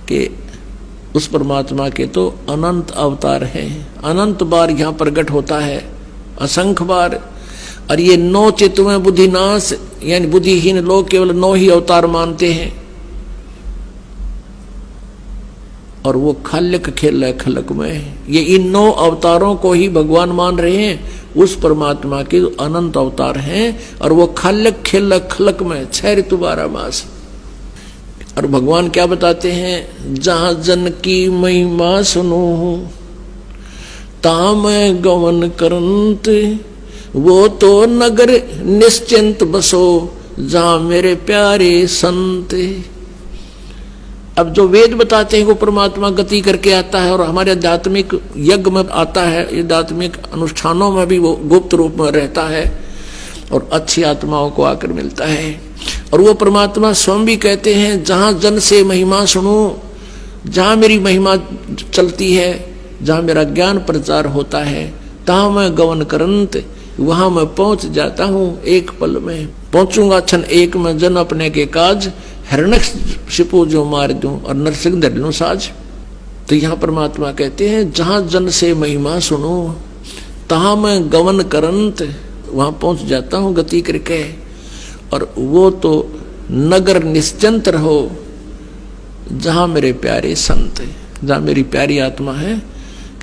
कि उस परमात्मा के तो अनंत अवतार हैं, अनंत बार यहाँ प्रकट होता है, असंख्य बार। और ये 9 चित्तों बुद्धिनाश, यानी बुद्धिहीन लोग केवल 9 ही अवतार मानते हैं, और वो खलक खेल खलक में, ये इन 9 अवतारों को ही भगवान मान रहे हैं। उस परमात्मा के अनंत अवतार हैं और वो खलक खेल खलक में 6 ऋतु 12 मास। और भगवान क्या बताते हैं, जहां जन की महिमा सुनो ता मैं गवन करंत, वो तो नगर निश्चिंत बसो जहां मेरे प्यारे संत। अब जो वेद बताते हैं वो परमात्मा गति करके आता है और हमारे आध्यात्मिक यज्ञ में आता है, आध्यात्मिक अनुष्ठानों में भी वो गुप्त रूप में रहता है और अच्छी आत्माओं को आकर मिलता है। और वो परमात्मा स्वयं भी कहते हैं, जहां जन से महिमा सुनो, जहां मेरी महिमा चलती है, जहां मेरा ज्ञान प्रचार होता है, तहां मैं गवन करंत, वहां मैं पहुंच जाता हूं एक पल में। पहुंचूंगा क्षण एक में, जन अपने के काज, हिरण्यकशिपु जो मार दूं और नरसिंह धर लूं साज। तो यहाँ परमात्मा कहते हैं, जहां जन से महिमा सुनो तहां मैं गवन करंत, वहां पहुंच जाता हूं गति करके। और वो तो नगर निश्चिंत रहो जहां मेरे प्यारे संत, जहां मेरी प्यारी आत्मा है,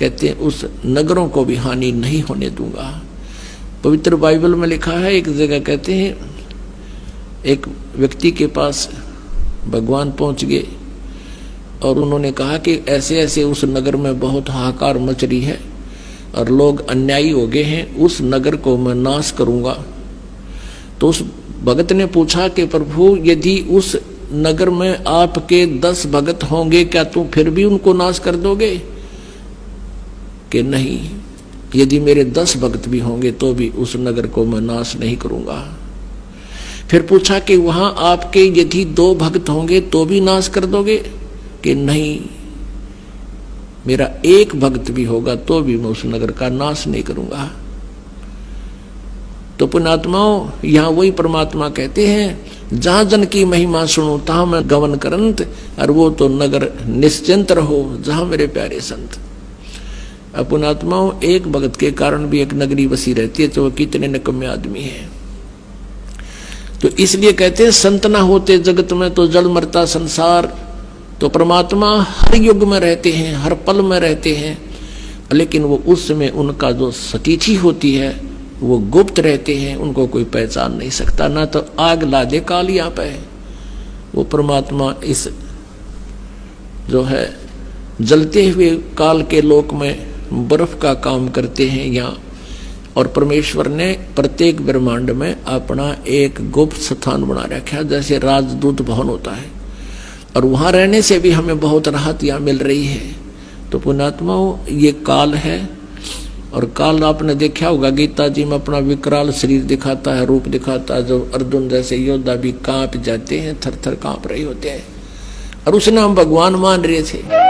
कहते हैं उस नगरों को भी हानि नहीं होने दूंगा। पवित्र बाइबल में लिखा है, एक जगह कहते हैं एक व्यक्ति के पास भगवान पहुंच गए और उन्होंने कहा कि ऐसे ऐसे उस नगर में बहुत हाहाकार मच रही है और लोग अन्यायी हो गए हैं, उस नगर को मैं नाश करूंगा। तो उस भगत ने पूछा कि प्रभु, यदि उस नगर में आपके 10 भगत होंगे, क्या तुम फिर भी उनको नाश कर दोगे? कि नहीं, यदि मेरे 10 भक्त भी होंगे तो भी उस नगर को मैं नाश नहीं करूंगा। फिर पूछा कि वहां आपके यदि 2 भक्त होंगे तो भी नाश कर दोगे? कि नहीं, मेरा 1 भक्त भी होगा तो भी मैं उस नगर का नाश नहीं करूंगा। तो पुण्यात्माओं, यहां वही परमात्मा कहते हैं, जहां जन की महिमा सुनो तहां मैं गवन करंत, और वो तो नगर निश्चिंत रहो जहां मेरे प्यारे संत। पुण्यात्माओं, 1 भगत के कारण भी एक नगरी बसी रहती है, तो वो कितने निकम्मे आदमी है। तो इसलिए कहते हैं, संत ना होते जगत में तो जल मरता संसार। तो परमात्मा हर युग में रहते हैं, हर पल में रहते हैं, लेकिन वो उस समय उनका जो सतीथि होती है वो गुप्त रहते हैं, उनको कोई पहचान नहीं सकता। ना तो आग ला दे काल यहाँ पे, वो परमात्मा इस जो है जलते हुए काल के लोक में बर्फ का काम करते हैं यहाँ। और परमेश्वर ने प्रत्येक ब्रह्मांड में अपना एक गुप्त स्थान बना रखा है, जैसे राजदूत भवन होता है, और वहां रहने से भी हमें बहुत राहत यहाँ मिल रही है। तो पुण्यात्माओं, ये काल है, और काल आपने देखा होगा गीता जी में अपना विकराल शरीर दिखाता है, रूप दिखाता है, जो अर्जुन जैसे योद्धा भी कांप जाते हैं, थर थर कांप रहे होते हैं, और उसने हम भगवान मान रहे थे।